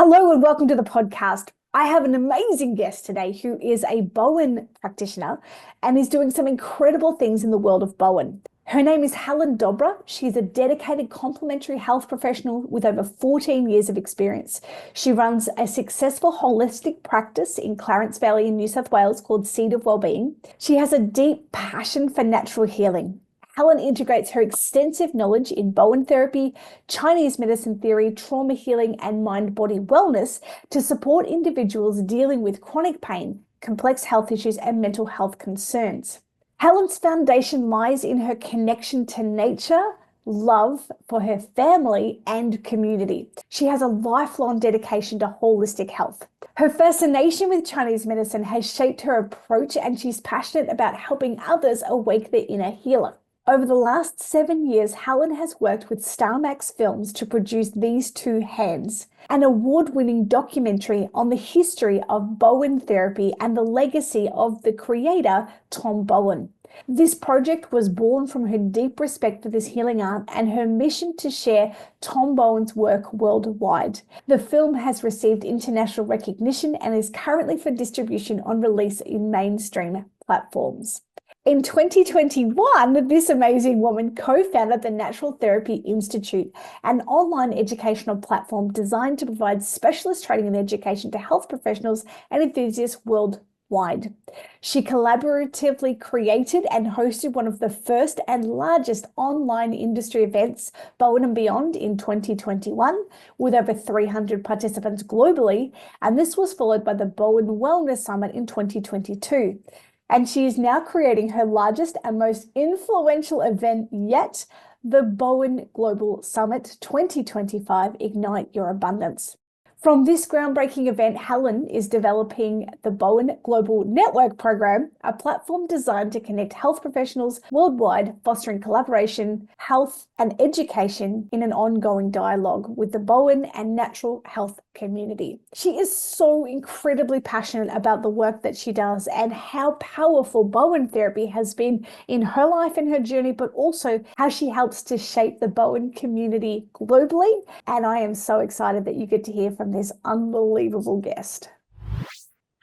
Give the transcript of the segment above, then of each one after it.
Hello and welcome to the podcast. I have an amazing guest today who is a Bowen practitioner and is doing some incredible things in the world of Bowen. Her name is Helen Dobra. She's a dedicated complementary health professional with over 14 years of experience. She runs a successful holistic practice in Clarence Valley in New South Wales called Seed of Wellbeing. She has a deep passion for natural healing. Helen integrates her extensive knowledge in Bowen therapy, Chinese medicine theory, trauma healing, and mind-body wellness to support individuals dealing with chronic pain, complex health issues, and mental health concerns. Helen's foundation lies in her connection to nature, love for her family, and community. She has a lifelong dedication to holistic health. Her fascination with Chinese medicine has shaped her approach, and she's passionate about helping others awake their inner healer. Over the last 7 years, Helen has worked with Starmax Films to produce These Two Hands, an award-winning documentary on the history of Bowen therapy and the legacy of the creator, Tom Bowen. This project was born from her deep respect for this healing art and her mission to share Tom Bowen's work worldwide. The film has received international recognition and is currently for distribution on release in mainstream platforms. In 2021, this amazing woman co-founded the Natural Therapy Institute, an online educational platform designed to provide specialist training and education to health professionals and enthusiasts worldwide. She collaboratively created and hosted one of the first and largest online industry events, Bowen and Beyond, in 2021, with over 300 participants globally, and this was followed by the Bowen Wellness Summit in 2022. And she is now creating her largest and most influential event yet, the Bowen Global Summit 2025 Ignite Your Abundance. From this groundbreaking event, Helen is developing the Bowen Global Network Program, a platform designed to connect health professionals worldwide, fostering collaboration, health, and education in an ongoing dialogue with the Bowen and natural health community. She is so incredibly passionate about the work that she does and how powerful Bowen therapy has been in her life and her journey, but also how she helps to shape the Bowen community globally. And I am so excited that you get to hear from this unbelievable guest.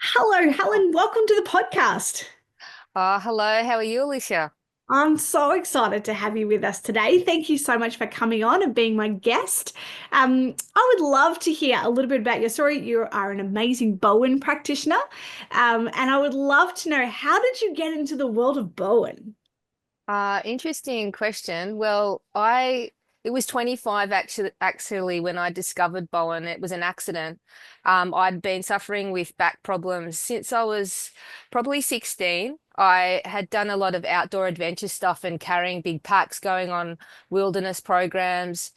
Hello, Helen. Welcome to the podcast. Hello. How are you, Alicia? I'm so excited to have you with us today. Thank you so much for coming on and being my guest. I would love to hear a little bit about your story. You are an amazing Bowen practitioner, and I would love to know, how did you get into the world of Bowen? Interesting question. Well, it was 25 actually when I discovered Bowen. It was an accident. I'd been suffering with back problems since I was probably 16. I had done a lot of outdoor adventure stuff and carrying big packs, going on wilderness programs.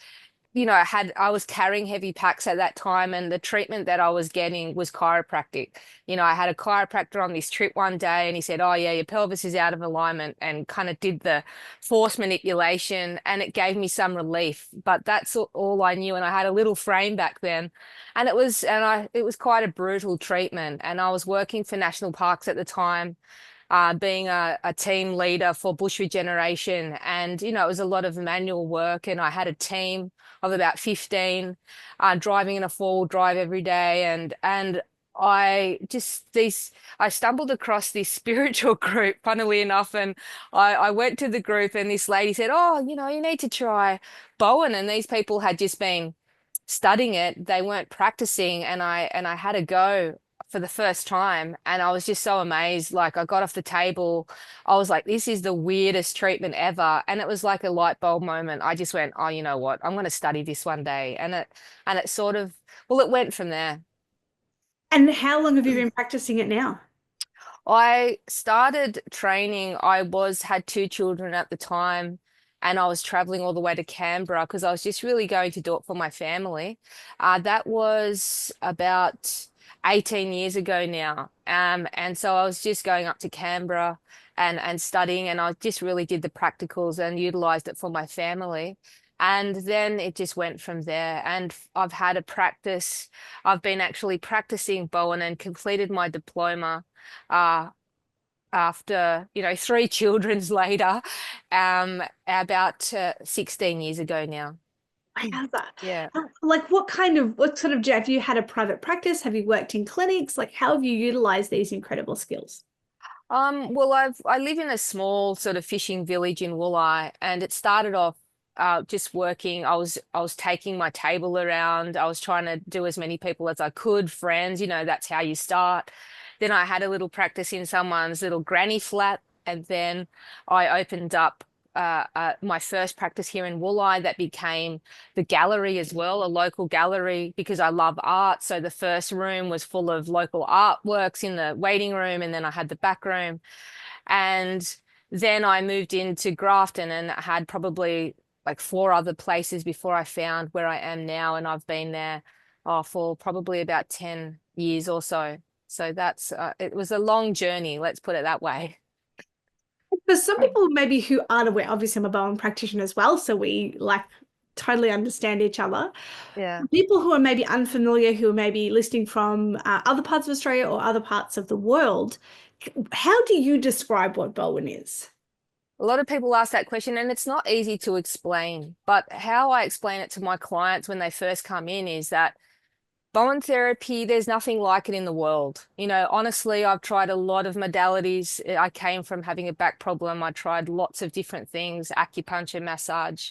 I was carrying heavy packs at that time, and the treatment that I was getting was chiropractic. I had a chiropractor on this trip one day, and he said, "Oh yeah, your pelvis is out of alignment," and kind of did the force manipulation, and it gave me some relief. But that's all I knew, and I had a little frame back then, and it was quite a brutal treatment. And I was working for national parks at the time, being a team leader for bush regeneration. And, it was a lot of manual work. And I had a team of about 15, driving in a 4-wheel drive every day. And I stumbled across this spiritual group, funnily enough. And I went to the group, and this lady said, "Oh, you need to try Bowen." And these people had just been studying it. They weren't practicing. And I had a go for the first time, and I was just so amazed. Like, I got off the table, I was like, this is the weirdest treatment ever. And it was like a light bulb moment. I just went, "Oh, you know what, I'm going to study this one day." And it sort of, well, it went from there. And how long have you been practicing it now? I started training, had 2 children at the time, and I was traveling all the way to Canberra because I was just really going to do it for my family. That was about 18 years ago now. And so I was just going up to Canberra and studying, and I just really did the practicals and utilized it for my family. And then it just went from there. And I've had a practice. I've been actually practicing Bowen and completed my diploma uh, after, 3 children's later, about 16 years ago now. I have that. Yeah. Like what sort of, have you had a private practice? Have you worked in clinics? Like how have you utilized these incredible skills? Well, I live in a small sort of fishing village in Wooli, and it started off just working. I was taking my table around. I was trying to do as many people as I could, friends, that's how you start. Then I had a little practice in someone's little granny flat, and then I opened up my first practice here in Wooli that became the gallery as well, a local gallery, because I love art. So the first room was full of local artworks in the waiting room, and then I had the back room. And then I moved into Grafton and had probably like four other places before I found where I am now. And I've been there for probably about 10 years or so. So it was a long journey, let's put it that way. For some people maybe who aren't aware, obviously I'm a Bowen practitioner as well, so we like totally understand each other. Yeah. People who are maybe unfamiliar, who are maybe listening from other parts of Australia or other parts of the world, how do you describe what Bowen is? A lot of people ask that question, and it's not easy to explain. But how I explain it to my clients when they first come in is that Bowen therapy, there's nothing like it in the world. Honestly, I've tried a lot of modalities. I came from having a back problem. I tried lots of different things, acupuncture, massage.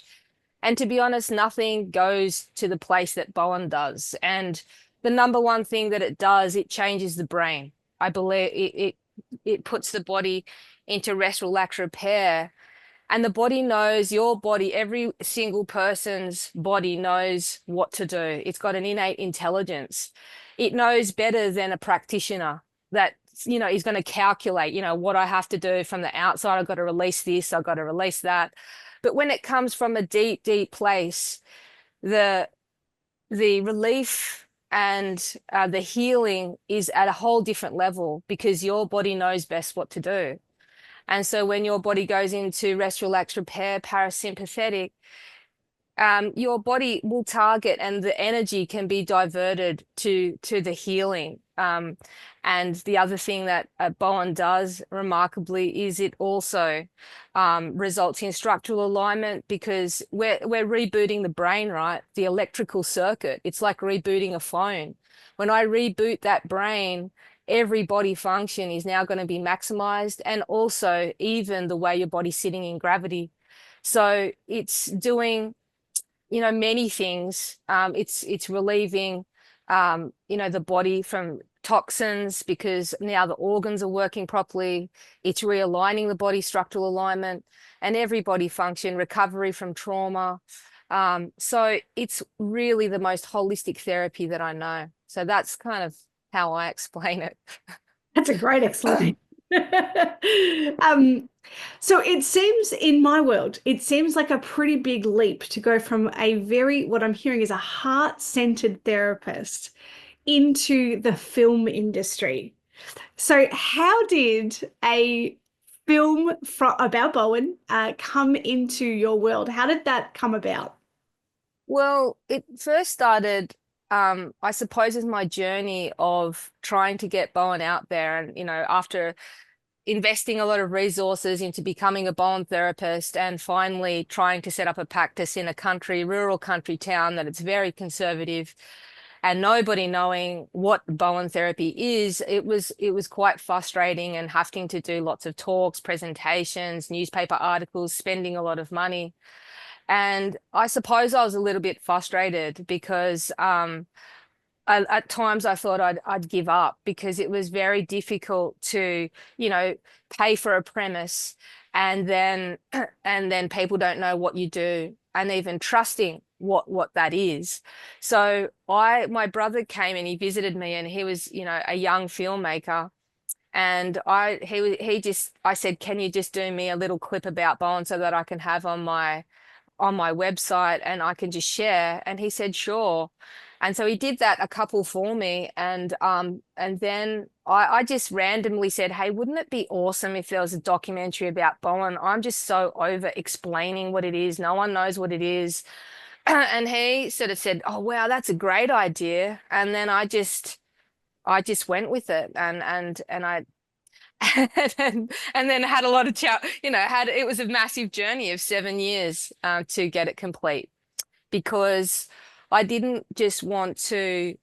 And to be honest, nothing goes to the place that Bowen does. And the number one thing that it does, it changes the brain. I believe it puts the body into rest, relax, repair, and the body knows, your body, every single person's body knows what to do. It's got an innate intelligence. It knows better than a practitioner that, is going to calculate, what I have to do from the outside. I've got to release this, I've got to release that. But when it comes from a deep, deep place, the relief and the healing is at a whole different level because your body knows best what to do. And so when your body goes into rest, relax, repair, parasympathetic, your body will target and the energy can be diverted to the healing. And the other thing that Bowen does remarkably is it also results in structural alignment because we're rebooting the brain, right? The electrical circuit. It's like rebooting a phone. When I reboot that brain, every body function is now going to be maximized, and also even the way your body's sitting in gravity. So it's doing many things. It's relieving, the body from toxins because now the organs are working properly. It's realigning the body, structural alignment, and every body function, recovery from trauma. So it's really the most holistic therapy that I know. So that's kind of how I explain it. That's a great explanation. Um, so it seems in my world, it seems like a pretty big leap to go from what I'm hearing is a heart-centered therapist into the film industry. So how did a film about Bowen come into your world? How did that come about? Well, it first started, I suppose, as my journey of trying to get Bowen out there. And, after investing a lot of resources into becoming a Bowen therapist and finally trying to set up a practice in a rural country town that it's very conservative and nobody knowing what Bowen therapy is, it was quite frustrating and having to do lots of talks, presentations, newspaper articles, spending a lot of money. And I suppose I was a little bit frustrated because at times I thought I'd give up because it was very difficult to, pay for a premise and then and then people don't know what you do and even trusting what that is. So my brother came and he visited me and he was, a young filmmaker. And I said, can you just do me a little clip about Bowen so that I can have on my website and I can just share? And he said, sure. And so he did that a couple for me. And then I just randomly said, hey, wouldn't it be awesome if there was a documentary about Bowen? I'm just so over explaining what it is. No one knows what it is. And he sort of said, oh, wow, that's a great idea. And then I just went with it and I and then had a lot of it was a massive journey of 7 years to get it complete because I didn't just want to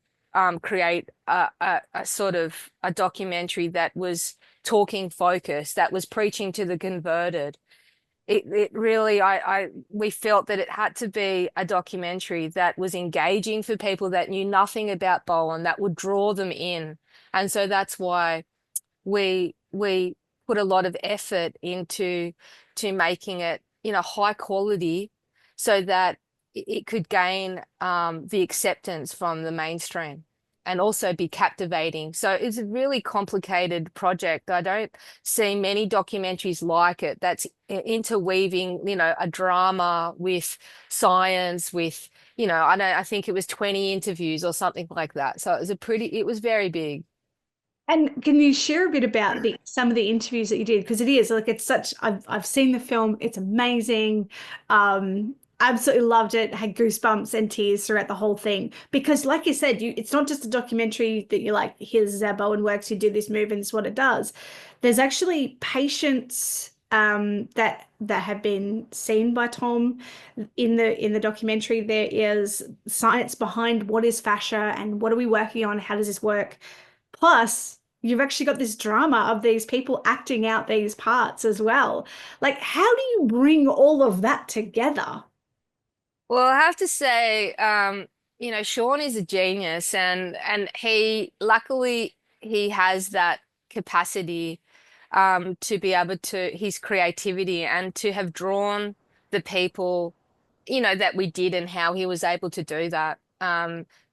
create a sort of a documentary that was talking focused, that was preaching to the converted. It really, we felt that it had to be a documentary that was engaging for people that knew nothing about Bowen, that would draw them in. And so that's why we put a lot of effort into to making it, high quality so that it could gain the acceptance from the mainstream and also be captivating. So it's a really complicated project. I don't see many documentaries like it that's interweaving, a drama with science, with, I think it was 20 interviews or something like that. So it was very big. And can you share a bit about some of the interviews that you did? Because it is like it's such I've seen the film, it's amazing. Absolutely loved it, had goosebumps and tears throughout the whole thing. Because like you said, it's not just a documentary that you're like, here's how Bowen works, you do this move and it's what it does. There's actually patients that have been seen by Tom in the documentary. There is science behind what is fascia and what are we working on, how does this work? Plus, you've actually got this drama of these people acting out these parts as well. Like, how do you bring all of that together? Well, I have to say, Sean is a genius, and he luckily he has that capacity to be able to his creativity and to have drawn the people, that we did and how he was able to do that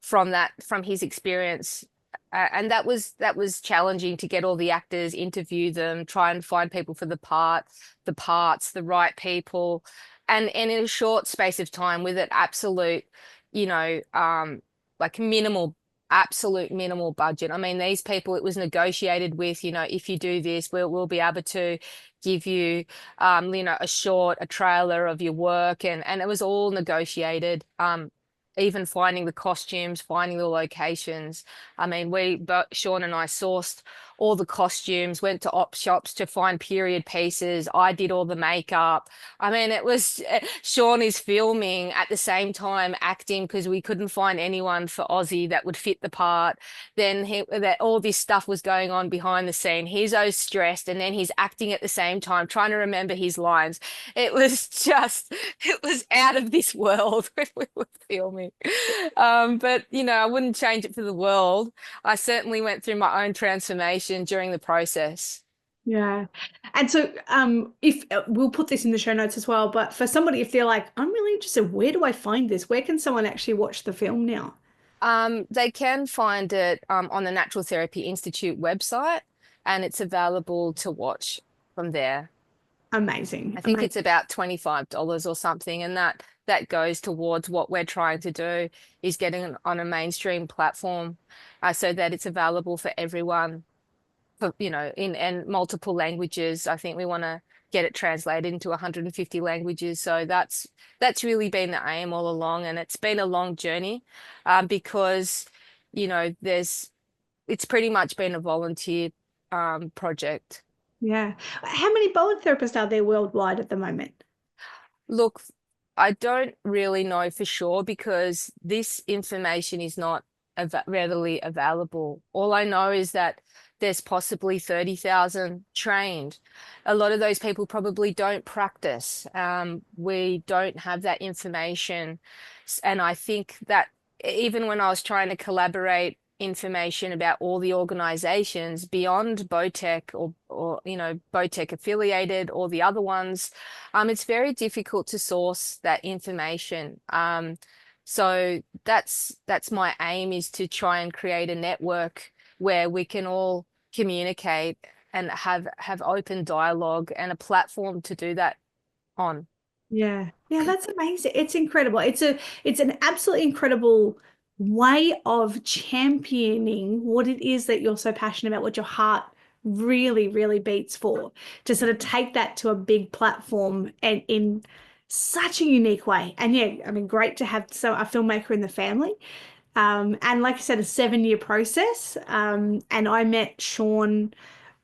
from his experience. And that was challenging to get all the actors, interview them, try and find people for the parts, the right people, and in a short space of time with an absolute, you know, um, like absolute minimal budget. I mean, these people, it was negotiated with, if you do this, we'll be able to give you, a trailer of your work, and it was all negotiated. Even finding the costumes, finding the locations. I mean, Sean and I sourced all the costumes, went to op shops to find period pieces. I did all the makeup. I mean, it was Sean is filming at the same time acting because we couldn't find anyone for Aussie that would fit the part. Then that all this stuff was going on behind the scene. He's so stressed, and then he's acting at the same time, trying to remember his lines. It was out of this world when we were filming. But I wouldn't change it for the world. I certainly went through my own transformation during the process. Yeah. And so if we'll put this in the show notes as well, but for somebody, if they're like, I'm really interested, where do I find this? Where can someone actually watch the film now? They can find it on the Natural Therapy Institute website, and it's available to watch from there. Amazing. I think Amazing. it's about $25 or something, and that goes towards what we're trying to do is getting it on a mainstream platform, so that it's available for everyone, for in multiple languages. I think we want to get it translated into 150 languages. So that's really been the aim all along, and it's been a long journey, because it's pretty much been a volunteer project. Yeah. How many Bowen therapists are there worldwide at the moment? Look, I don't really know for sure because this information is not readily available. All I know is that there's possibly 30,000 trained. A lot of those people probably don't practice. We don't have that information. And I think that even when I was trying to collaborate information about all the organizations beyond Bowtech or Bowtech affiliated or the other ones, it's very difficult to source that information. So that's my aim, is to try and create a network where we can all communicate and have open dialogue and a platform to do that on. Yeah. Yeah, that's amazing. It's incredible. It's an absolutely incredible way of championing what it is that you're so passionate about, what your heart really, really beats for, to sort of take that to a big platform and in such a unique way. And yeah, I mean, great to have a filmmaker in the family. And like I said, a 7-year process. And I met Sean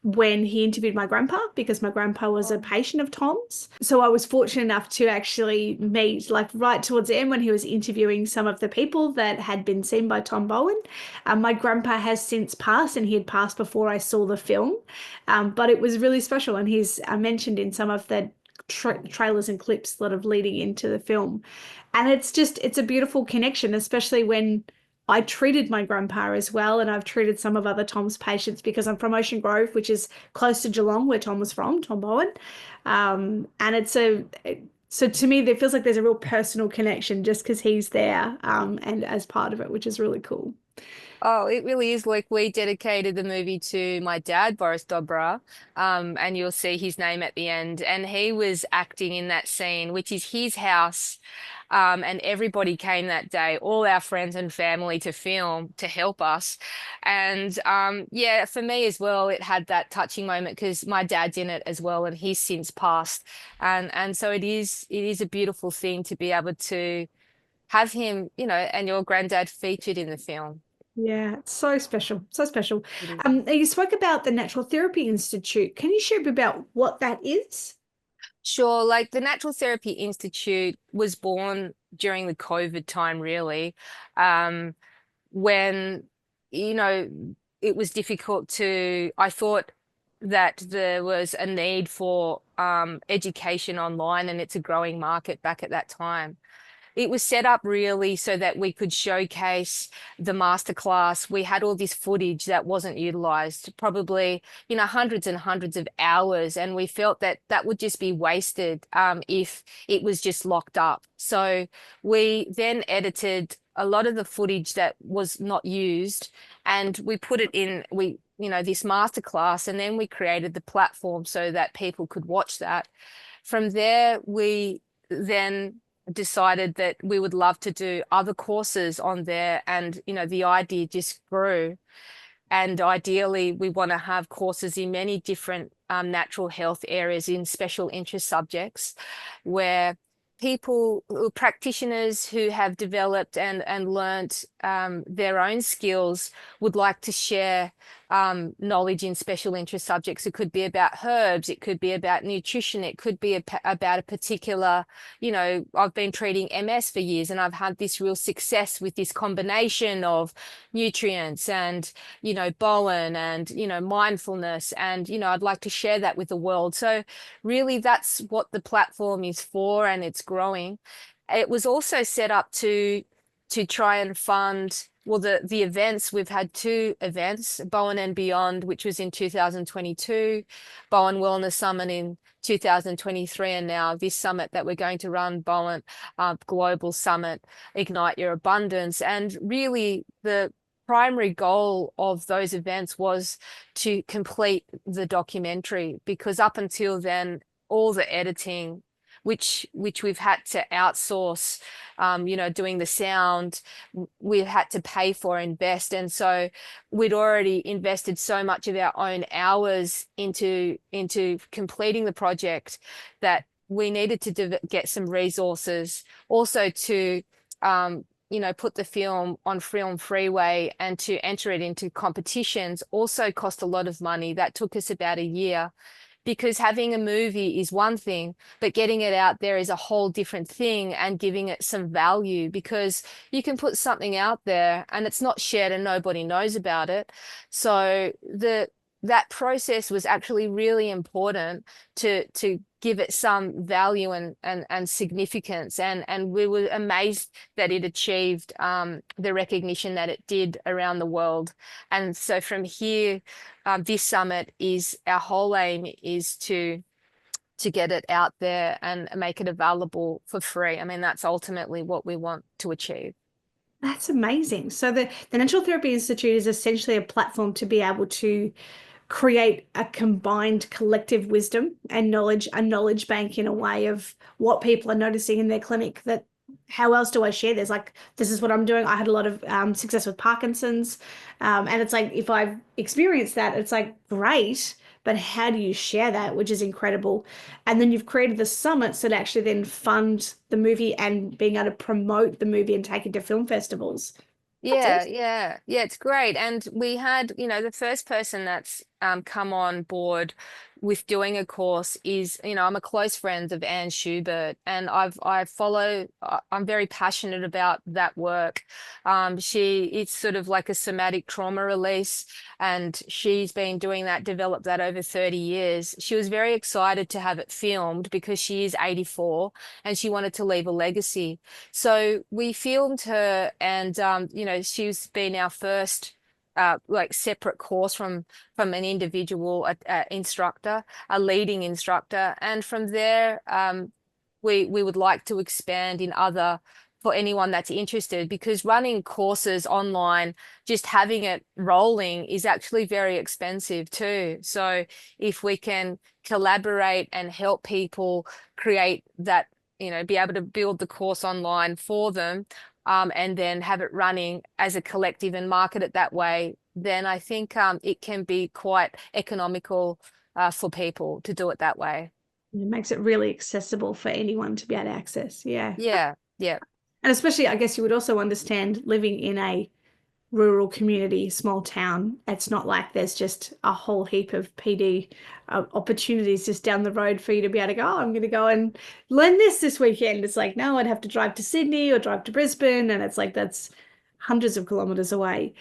when he interviewed my grandpa, because my grandpa was a patient of Tom's. So I was fortunate enough to actually meet, like, right towards the end when he was interviewing some of the people that had been seen by Tom Bowen. My grandpa has since passed, and he had passed before I saw the film. But it was really special, and he's mentioned in some of the trailers and clips that are leading into the film. And it's a beautiful connection, especially when I treated my grandpa as well, and I've treated some of other Tom's patients because I'm from Ocean Grove, which is close to Geelong, where Tom was from, Tom Bowen. And so to me, it feels like there's a real personal connection just because he's there, and as part of it, which is really cool. Oh, it really is. Like, we dedicated the movie to my dad, Boris Dobra, and you'll see his name at the end. And he was acting in that scene, which is his house. And everybody came that day, all our friends and family to film to help us. And yeah, for me as well, it had that touching moment because my dad's in it as well, and he's since passed. And so it is a beautiful thing to be able to have him, and your granddad featured in the film. Yeah, it's so special, so special. It is. You spoke about the Natural Therapy Institute. Can you share a bit about what that is? Sure, like the Natural Therapy Institute was born during the COVID time, really, um, when, you know, it was difficult I thought that there was a need for education online, and it's a growing market back at that time. It was set up really so that we could showcase the masterclass. We had all this footage that wasn't utilized, probably, hundreds and hundreds of hours. And we felt that that would just be wasted if it was just locked up. So we then edited a lot of the footage that was not used, and we put it in, this masterclass, and then we created the platform so that people could watch that. From there, we then decided that we would love to do other courses on there, and the idea just grew. And ideally, we want to have courses in many different natural health areas in special interest subjects, where practitioners who have developed and learnt their own skills would like to share knowledge in special interest subjects. It could be about herbs, it could be about nutrition, it could be about a particular, I've been treating MS for years, and I've had this real success with this combination of nutrients and, Bowen and, mindfulness. And, I'd like to share that with the world. So really, that's what the platform is for, and it's growing. It was also set up to try and fund, well, the events. We've had two events, Bowen and Beyond, which was in 2022, Bowen Wellness Summit in 2023, and now this summit that we're going to run, Bowen Global Summit, Ignite Your Abundance. And really, the primary goal of those events was to complete the documentary, because up until then, all the editing, which we've had to outsource, doing the sound, we've had to pay for, invest. And so we'd already invested so much of our own hours into completing the project that we needed to get some resources also to put the film on Film Freeway, and to enter it into competitions also cost a lot of money. That took us about a year, because having a movie is one thing, but getting it out there is a whole different thing, and giving it some value, because you can put something out there and it's not shared and nobody knows about it. So that process was actually really important to give it some value and significance. And we were amazed that it achieved the recognition that it did around the world. And so from here, this summit is, our whole aim is to get it out there and make it available for free. I mean, that's ultimately what we want to achieve. That's amazing. So the Natural Therapy Institute is essentially a platform to be able to create a combined collective wisdom and knowledge, a knowledge bank in a way of what people are noticing in their clinic, that how else do I share this? Like, this is what I'm doing. I had a lot of success with Parkinson's. And it's like, if I've experienced that, it's like, great, but how do you share that, which is incredible. And then you've created the summits that actually then fund the movie and being able to promote the movie and take it to film festivals. That's Yeah, awesome. yeah, yeah, it's great. And we had, the first person that's come on board with doing a course is, I'm a close friend of Anne Schubert, and I'm very passionate about that work. It's sort of like a somatic trauma release, and she's been doing that, developed that over 30 years. She was very excited to have it filmed because she is 84 and she wanted to leave a legacy. So we filmed her, and she's been our first like separate course from an individual instructor, a leading instructor, and from there, we would like to expand in other for anyone that's interested, because running courses online, just having it rolling is actually very expensive too. So if we can collaborate and help people create that, be able to build the course online for them, and then have it running as a collective and market it that way, then I think it can be quite economical for people to do it that way. It makes it really accessible for anyone to be able to access. Yeah. Yeah, yeah. And especially, I guess you would also understand living in a rural community, small town. It's not like there's just a whole heap of PD opportunities just down the road for you to be able to go, oh, I'm going to go and learn this weekend. It's like, no, I'd have to drive to Sydney or drive to Brisbane. And it's like, that's hundreds of kilometers away.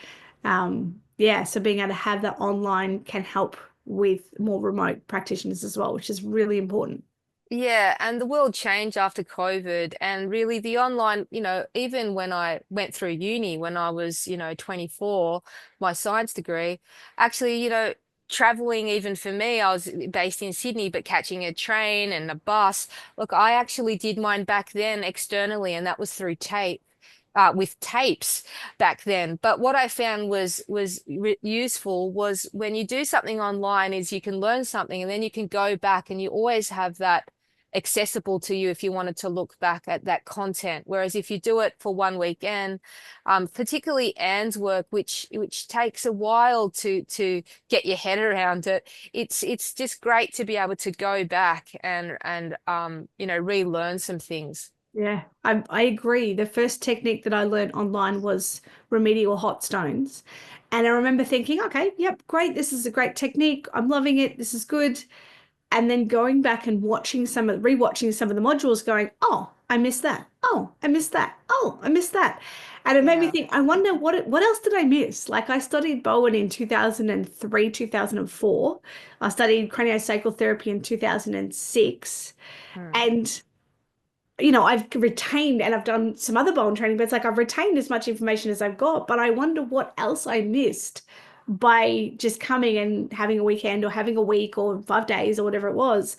Yeah, so being able to have that online can help with more remote practitioners as well, which is really important. Yeah, and the world changed after COVID, and really the online, even when I went through uni when I was, 24, my science degree, actually, traveling, even for me, I was based in Sydney, but catching a train and a bus. Look, I actually did mine back then externally, and that was through tape. With tapes back then. But what I found was useful was when you do something online is you can learn something and then you can go back and you always have that accessible to you if you wanted to look back at that content. Whereas if you do it for one weekend, particularly Anne's work, which takes a while to get your head around it, it's just great to be able to go back and relearn some things. Yeah, I agree. The first technique that I learned online was remedial hot stones. And I remember thinking, okay, yep, great. This is a great technique. I'm loving it. This is good. And then going back and rewatching some of the modules going, oh, I missed that. Oh, I missed that. Oh, I missed that. And it made me Yeah. think, I wonder what else did I miss? Like I studied Bowen in 2003, 2004. I studied craniosacral therapy in 2006. Hmm. And I've retained and I've done some other Bowen training, but it's like I've retained as much information as I've got, but I wonder what else I missed by just coming and having a weekend or having a week or 5 days or whatever it was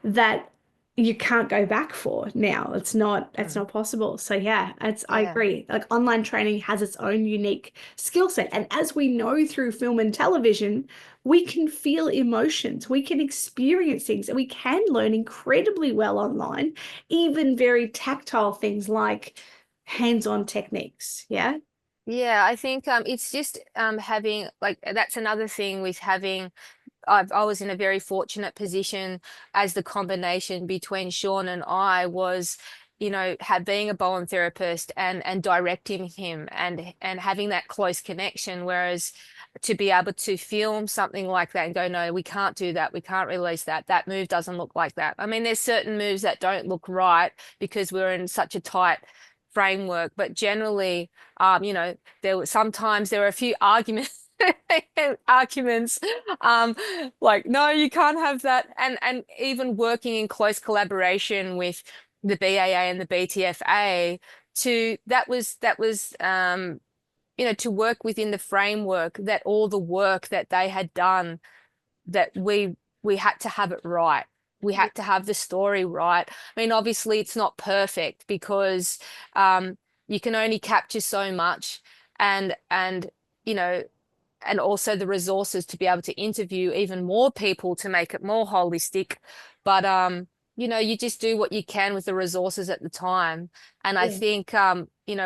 that you can't go back for now. It's not possible. So yeah, I Yeah. agree. Like online training has its own unique skill set. And as we know through film and television, we can feel emotions, we can experience things, and we can learn incredibly well online, even very tactile things like hands-on techniques. Yeah. Yeah, I think it's just having, like, that's another thing with having I was in a very fortunate position as the combination between Sean and I was, being a Bowen therapist and directing him and having that close connection. Whereas to be able to film something like that and go, no, we can't do that. We can't release that. That move doesn't look like that. I mean, there's certain moves that don't look right because we're in such a tight framework, but generally, there were a few arguments arguments, um like, no, you can't have that, and even working in close collaboration with the BAA and the BTFA, to work within the framework, that all the work that they had done, that we had to have it right. We had to have the story right. I mean, obviously it's not perfect because you can only capture so much, and you know and also the resources to be able to interview even more people to make it more holistic. But you just do what you can with the resources at the time. And I Yeah. think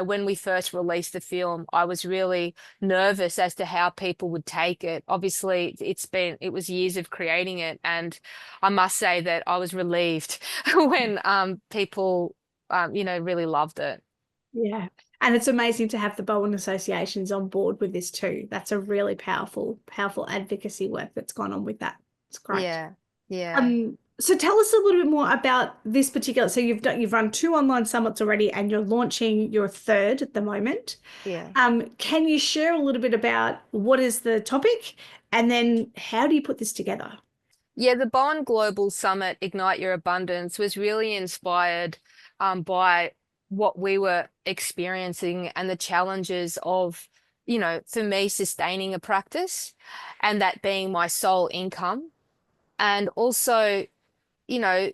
when we first released the film, I was really nervous as to how people would take it. Obviously, it was years of creating it, and I must say that I was relieved when people really loved it. Yeah. And it's amazing to have the Bowen associations on board with this too. That's a really powerful, powerful advocacy work that's gone on with that. It's great. Yeah. Yeah. So tell us a little bit more about this particular. So you've run 2 online summits already, and you're launching your 3rd at the moment. Yeah. Can you share a little bit about what is the topic, and then how do you put this together? Yeah, the Bowen Global Summit, Ignite Your Abundance, was really inspired by what we were experiencing and the challenges of, for me, sustaining a practice and that being my sole income. And also, you know,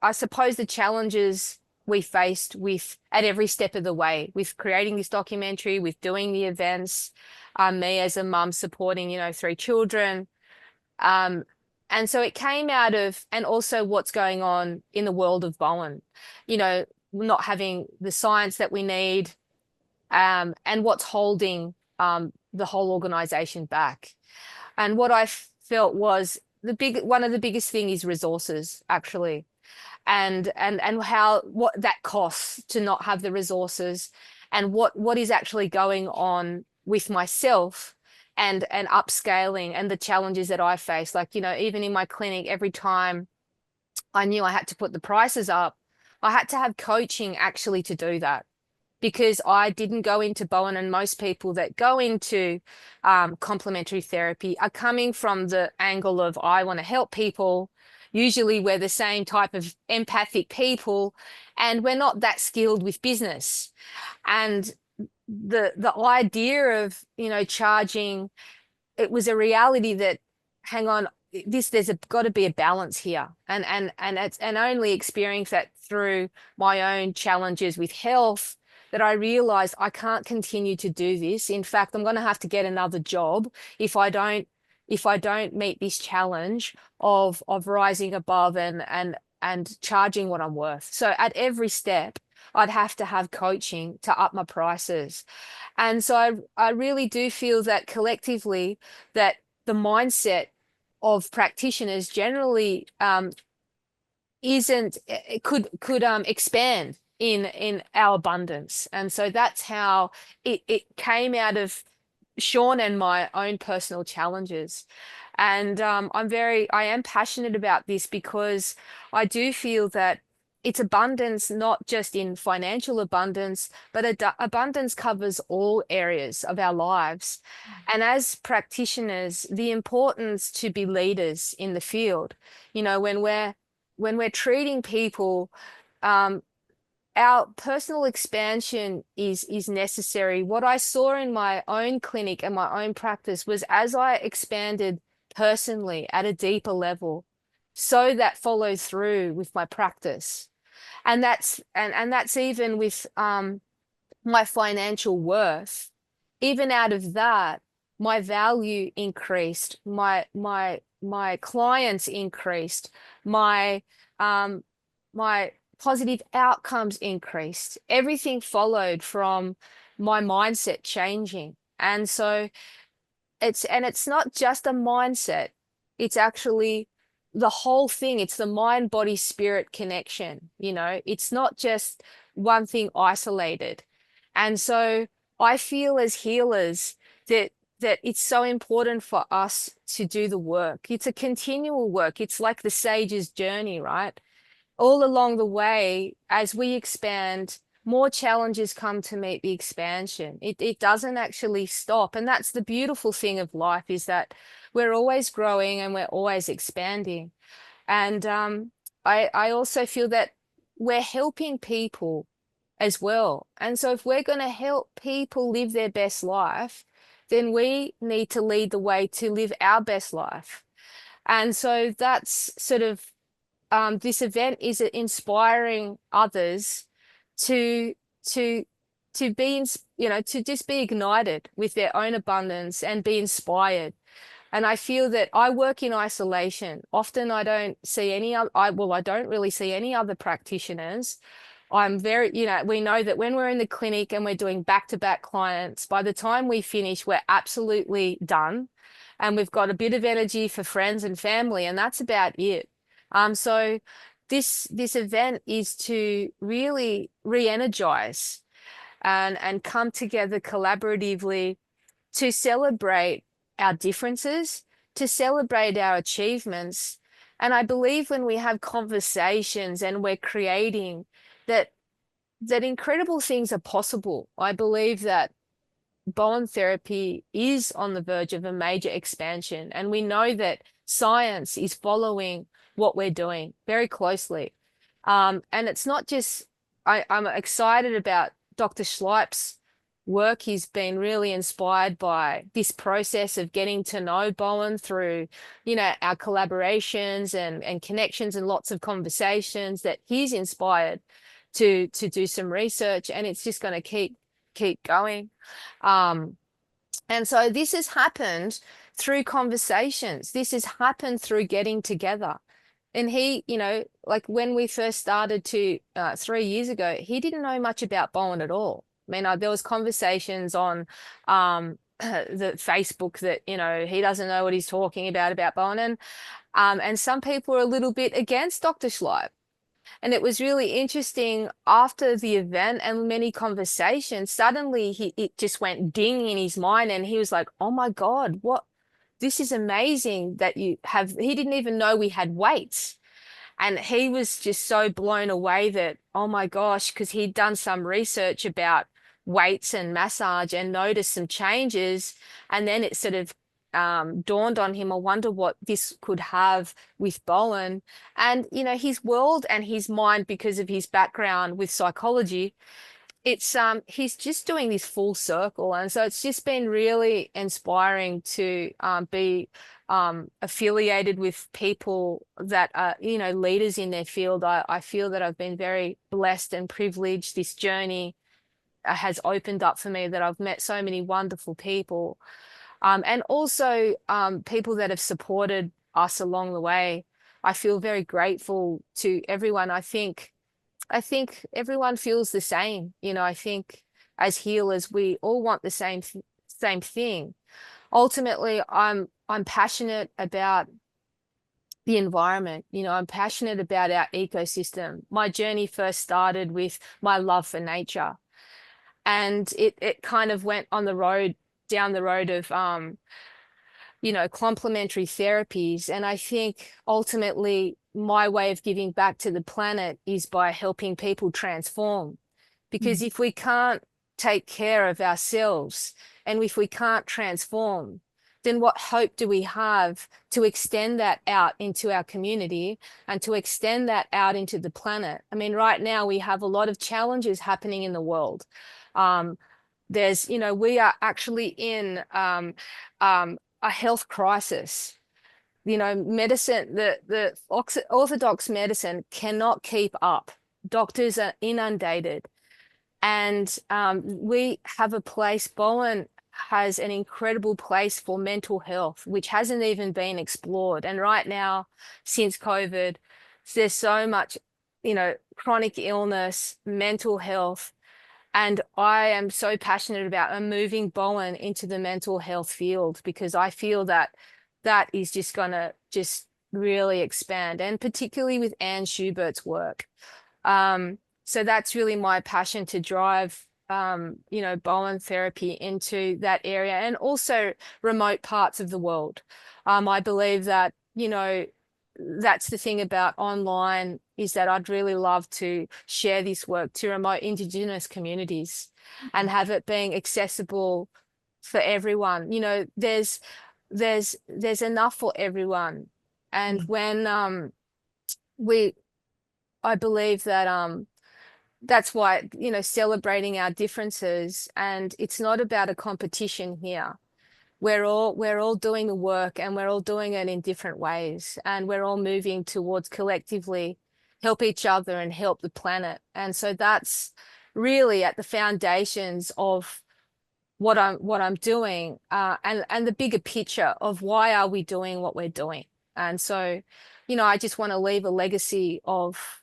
I suppose the challenges we faced with at every step of the way, with creating this documentary, with doing the events, me as a mum supporting, 3 children. Um, and so it came out of, and also what's going on in the world of Bowen, not having the science that we need, and what's holding the whole organization back. And what I felt was one of the biggest thing is resources, actually, and how what that costs to not have the resources, and what is actually going on with myself and upscaling and the challenges that I face. Like, even in my clinic, every time I knew I had to put the prices up, I had to have coaching actually to do that, because I didn't go into Bowen, and most people that go into complementary therapy are coming from the angle of, I want to help people. Usually we're the same type of empathic people, and we're not that skilled with business. And the idea of, charging, it was a reality that, hang on, there's got to be a balance here, and only experience that through my own challenges with health, that I realized I can't continue to do this. In fact, I'm going to have to get another job if I don't meet this challenge of rising above and charging what I'm worth. So at every step, I'd have to have coaching to up my prices. And so I really do feel that collectively, that the mindset of practitioners generally isn't, it could expand in our abundance. And so that's how it came out of Sean and my own personal challenges. And I am passionate about this, because I do feel that it's abundance, not just in financial abundance, but abundance covers all areas of our lives. And as practitioners, the importance to be leaders in the field, when we're treating people, our personal expansion is necessary. What I saw in my own clinic and my own practice was, as I expanded personally at a deeper level, so that followed through with my practice. And that's even with my financial worth. Even out of that, my value increased, my clients increased, my my positive outcomes increased. Everything followed from my mindset changing. And so it's not just a mindset, it's actually the whole thing. It's the mind, body, spirit connection. It's not just one thing isolated. And so I feel as healers that it's so important for us to do the work. It's a continual work. It's like the sage's journey, right? All along the way, as we expand, more challenges come to meet the expansion. It doesn't actually stop. And that's the beautiful thing of life, is that we're always growing and we're always expanding. And I also feel that we're helping people as well. And so if we're going to help people live their best life, then we need to lead the way to live our best life. And so that's sort of, this event is inspiring others to be, to just be ignited with their own abundance and be inspired. And I feel that I work in isolation. Often I don't see any other, I don't really see any other practitioners. I'm very, we know that when we're in the clinic and we're doing back-to-back clients, by the time we finish, we're absolutely done. And we've got a bit of energy for friends and family, and that's about it. So this event is to really re-energize and come together collaboratively to celebrate our differences, to celebrate our achievements. And I believe when we have conversations and we're creating, that incredible things are possible. I believe that Bowen therapy is on the verge of a major expansion, and we know that science is following what we're doing very closely. And it's not just, I'm excited about Dr. Schleip's work. He's been really inspired by this process of getting to know Bowen through, our collaborations and connections and lots of conversations, that he's inspired to do some research, and it's just going to keep going. And so this has happened through conversations. This has happened through getting together. And he, like when we first started 3 years ago, he didn't know much about Bowen at all. I mean, there was conversations on the Facebook that, he doesn't know what he's talking about Bowen. And some people are a little bit against Dr. Schleip. And it was really interesting after the event and many conversations, suddenly it just went ding in his mind, and he was like, oh my God, this is amazing that he didn't even know we had weights. And he was just so blown away that, oh my gosh, because he'd done some research about weights and massage and noticed some changes. And then it sort of dawned on him, I wonder what this could have with Bowen. And, his world and his mind, because of his background with psychology, he's just doing this full circle. And so it's just been really inspiring to be affiliated with people that are, leaders in their field. I feel that I've been very blessed and privileged. This journey has opened up for me, that I've met so many wonderful people. And also people that have supported us along the way. I feel very grateful to everyone. I think everyone feels the same. I think as healers, we all want the same thing. Ultimately, I'm passionate about the environment. I'm passionate about our ecosystem. My journey first started with my love for nature, and it kind of went down the road of complementary therapies. And I think ultimately my way of giving back to the planet is by helping people transform. Because if we can't take care of ourselves, and if we can't transform, then what hope do we have to extend that out into our community and to extend that out into the planet? I mean, right now we have a lot of challenges happening in the world. We are actually in a health crisis. Medicine, the orthodox medicine cannot keep up. Doctors are inundated. And we have a place, Bowen has an incredible place for mental health, which hasn't even been explored. And right now, since COVID, there's so much, chronic illness, mental health. And I am so passionate about moving Bowen into the mental health field, because I feel that is just going to just really expand, and particularly with Anne Schubert's work. So that's really my passion, to drive, Bowen therapy into that area, and also remote parts of the world. I believe that, that's the thing about online, is that I'd really love to share this work to remote Indigenous communities and have it being accessible for everyone. There's enough for everyone. And when I believe that that's why, celebrating our differences, and it's not about a competition here. We're all doing the work, and we're all doing it in different ways, and we're all moving towards collectively help each other and help the planet. And so that's really at the foundations of what I'm doing, and the bigger picture of why are we doing what we're doing. And so, I just want to leave a legacy of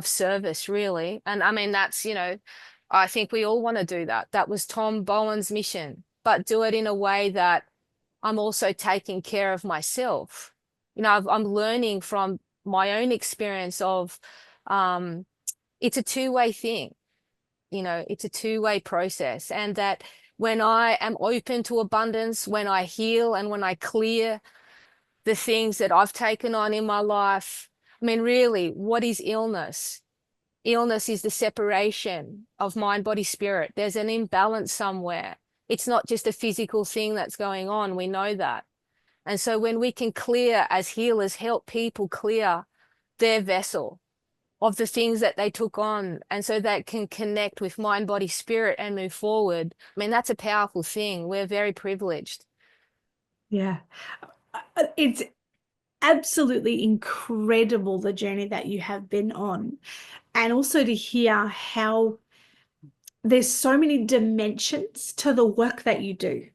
service, really. And I mean, that's, I think we all want to do that. That was Tom Bowen's mission, but do it in a way that I'm also taking care of myself. I'm learning from my own experience of, it's a two-way thing. it's a two-way process, and that when I am open to abundance, when I heal and when I clear the things that I've taken on in my life. I mean, really, what is illness? Illness is the separation of mind, body, spirit. There's an imbalance somewhere. It's not just a physical thing that's going on. We know that. And so when we can clear as healers, help people clear their vessel of the things that they took on, and so they can connect with mind, body, spirit and move forward. I mean, that's a powerful thing. We're very privileged. Yeah. It's absolutely incredible, the journey that you have been on. And also to hear how there's so many dimensions to the work that you do,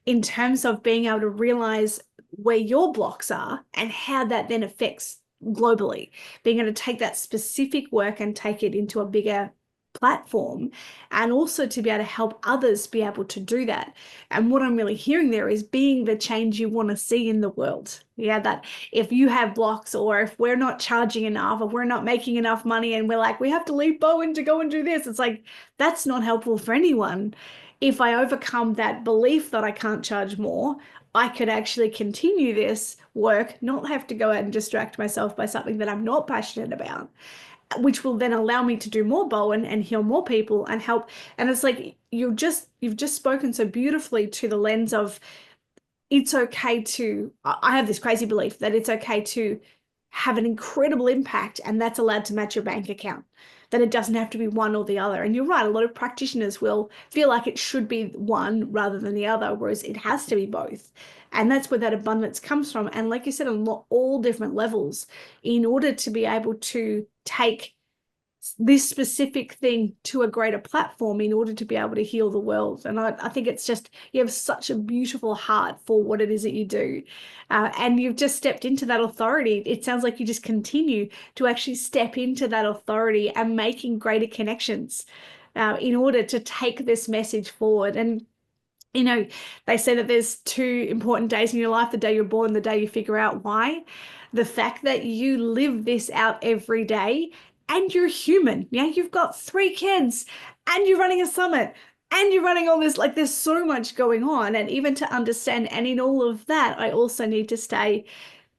in terms of being able to realize where your blocks are and how that then affects globally, being able to take that specific work and take it into a bigger platform, and also to be able to help others be able to do that. And what I'm really hearing there is being the change you want to see in the world. Yeah, that if you have blocks, or if we're not charging enough, or we're not making enough money, and we're like, we have to leave Bowen to go and do this, it's like, that's not helpful for anyone. If I overcome that belief that I can't charge more, I could actually continue this work, not have to go out and distract myself by something that I'm not passionate about, which will then allow me to do more Bowen and heal more people and help. And it's like you've just spoken so beautifully to the lens of, it's okay to, I have this crazy belief that it's okay to have an incredible impact, and that's allowed to match your bank account, that it doesn't have to be one or the other. And you're right, a lot of practitioners will feel like it should be one rather than the other, whereas it has to be both. And that's where that abundance comes from. And like you said, on all different levels, in order to be able to take this specific thing to a greater platform in order to be able to heal the world. And I think it's just, you have such a beautiful heart for what it is that you do. And you've just stepped into that authority. It sounds like you just continue to actually step into that authority and making greater connections in order to take this message forward. And they say that there's two important days in your life: the day you're born, the day you figure out why. The fact that you live this out every day, and you're human. Yeah, you've got 3 kids, and you're running a summit, and you're running all this, like, there's so much going on. And even to understand, and in all of that, I also need to stay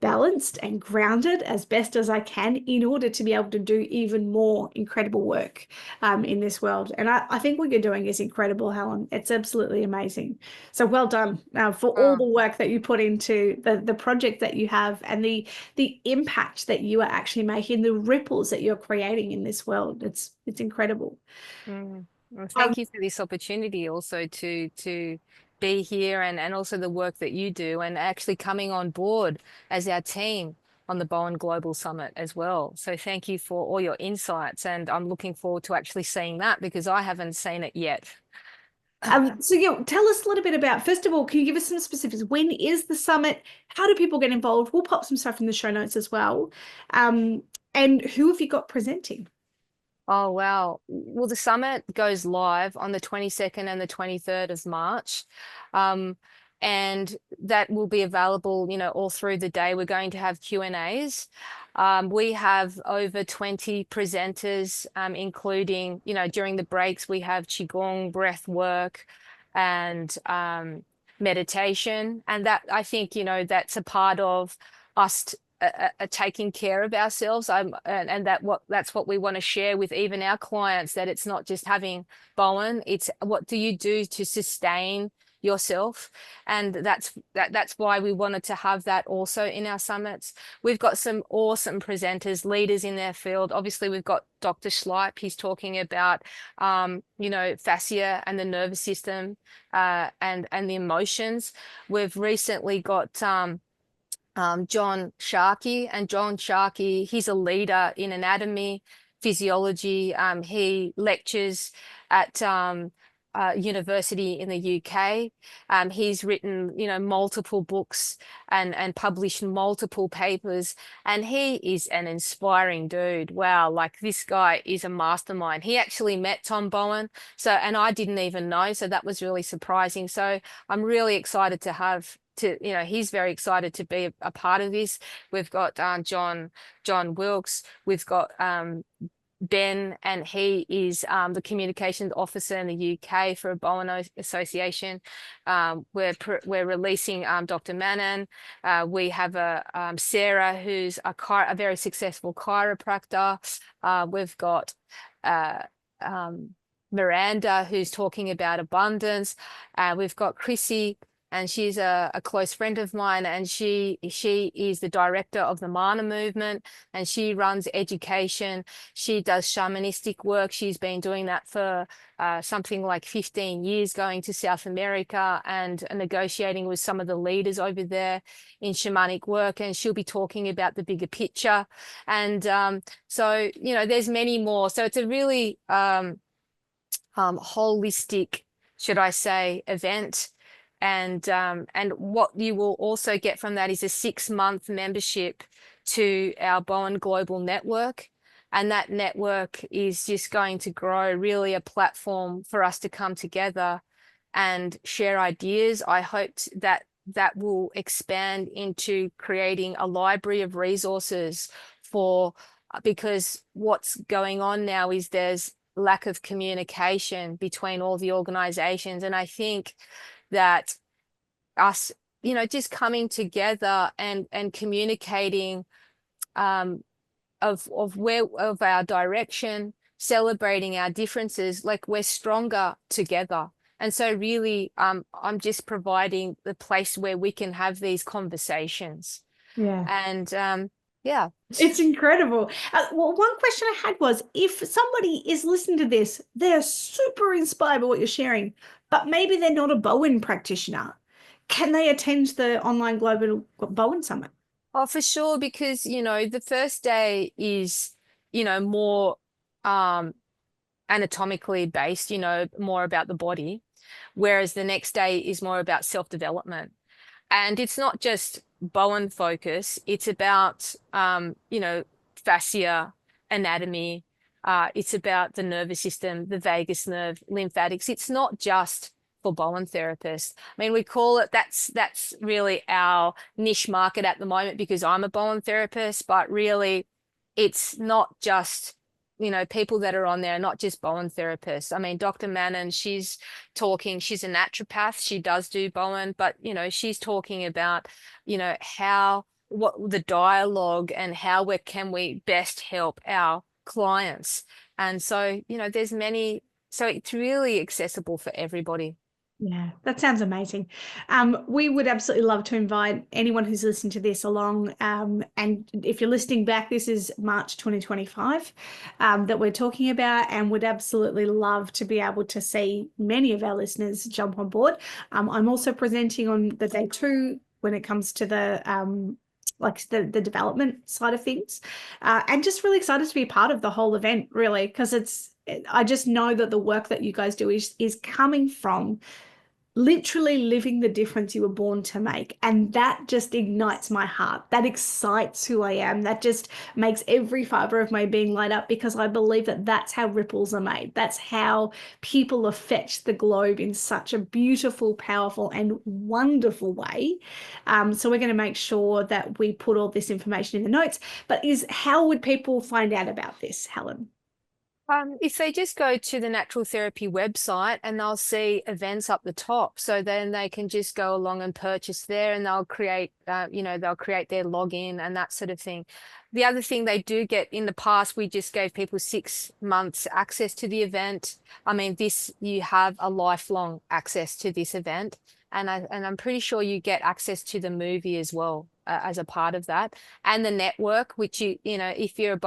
balanced and grounded as best as I can in order to be able to do even more incredible work in this world. And I think what you're doing is incredible, Helen. It's absolutely amazing. So well done for all the work that you put into the project that you have, and the impact that you are actually making, the ripples that you're creating in this world. It's incredible. Well, thank you for this opportunity also to be here, and also the work that you do, and actually coming on board as our team on the Bowen Global Summit as well. So thank you for all your insights, and I'm looking forward to actually seeing that, because I haven't seen it yet. So yeah, tell us a little bit about, first of all, can you give us some specifics? When is the summit? How do people get involved? We'll pop some stuff in the show notes as well. And who have you got presenting? Oh, wow. Well, the summit goes live on the 22nd and the 23rd of March. And that will be available, all through the day. We're going to have Q&As. We have over 20 presenters, including, during the breaks, we have Qigong, breath work, and meditation. And that, I think, that's a part of us taking care of ourselves. And that's what we want to share with even our clients, that it's not just having Bowen, it's what do you do to sustain yourself. And that's why we wanted to have that also in our summits. We've got some awesome presenters, leaders in their field. Obviously, we've got Dr. Schleip. He's talking about fascia and the nervous system, and the emotions. We've recently got John Sharkey, and John Sharkey, he's a leader in anatomy, physiology. He lectures at university in the UK. He's written, multiple books and published multiple papers, and he is an inspiring dude. Wow, like, this guy is a mastermind. He actually met Tom Bowen, and I didn't even know, so that was really surprising. So I'm really excited to have he's very excited to be a part of this. We've got John Wilkes. We've got Ben, and he is the communications officer in the UK for a Bowen Association. We're releasing Dr. Manon. We have Sarah, who's a very successful chiropractor. We've got Miranda, who's talking about abundance. We've got Chrissy, and she's a close friend of mine, and she is the director of the Mana movement, and she runs education. She does shamanistic work. She's been doing that for something like 15 years, going to South America and negotiating with some of the leaders over there in shamanic work, and she'll be talking about the bigger picture. And so, there's many more. So it's a really holistic, should I say, event. And what you will also get from that is a 6-month membership to our Bowen Global Network. And that network is just going to grow, really a platform for us to come together and share ideas. I hope that will expand into creating a library of resources because what's going on now is there's lack of communication between all the organizations. And I think that us, just coming together and communicating of our direction, celebrating our differences, like we're stronger together. And so really, I'm just providing the place where we can have these conversations. Yeah. And yeah. It's incredible. Well, one question I had was, if somebody is listening to this, they're super inspired by what you're sharing, but maybe they're not a Bowen practitioner, can they attend the online Global Bowen Summit? Oh, for sure, because, the first day is, more anatomically based, more about the body, whereas the next day is more about self-development. And it's not just Bowen focus, it's about, fascia, anatomy. It's about the nervous system, the vagus nerve, lymphatics. It's not just for Bowen therapists. I mean, we call it, that's really our niche market at the moment, because I'm a Bowen therapist, but really it's not just, people that are on there, not just Bowen therapists. I mean, Dr. Manon, she's a naturopath. She does do Bowen, but, she's talking about, what the dialogue and how can we best help our clients. And so, there's many, so it's really accessible for everybody. Yeah, that sounds amazing. We would absolutely love to invite anyone who's listening to this along. And if you're listening back, this is March 2025 that we're talking about, and would absolutely love to be able to see many of our listeners jump on board. I'm also presenting on the day 2 when it comes to the the development side of things, and just really excited to be a part of the whole event, really, because I just know that the work that you guys do is coming from literally living the difference you were born to make. And that just ignites my heart. That excites who I am. That just makes every fiber of my being light up, because I believe that that's how ripples are made. That's how people affect the globe in such a beautiful, powerful, and wonderful way. So we're going to make sure that we put all this information in the notes. But how would people find out about this, Helen? If they just go to the Natural Therapy website, and they'll see events up the top, so then they can just go along and purchase there, and they'll create, they'll create their login and that sort of thing. The other thing they do get, in the past, we just gave people 6 months access to the event. I mean, you have a lifelong access to this event, and I'm pretty sure you get access to the movie as well. As a part of that, and the network, which if you're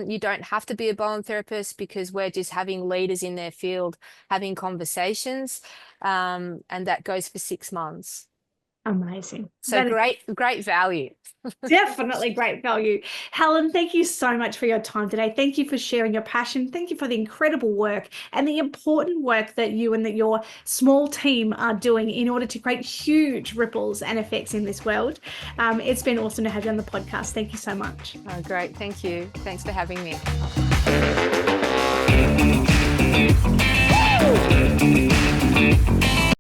you don't have to be a Bowen therapist, because we're just having leaders in their field having conversations, and that goes for 6 months. Amazing. So great value. Definitely great value. Helen, thank you so much for your time today. Thank you for sharing your passion. Thank you for the incredible work and the important work that you and your small team are doing in order to create huge ripples and effects in this world. It's been awesome to have you on the podcast. Thank you so much. Oh, great. Thank you. Thanks for having me.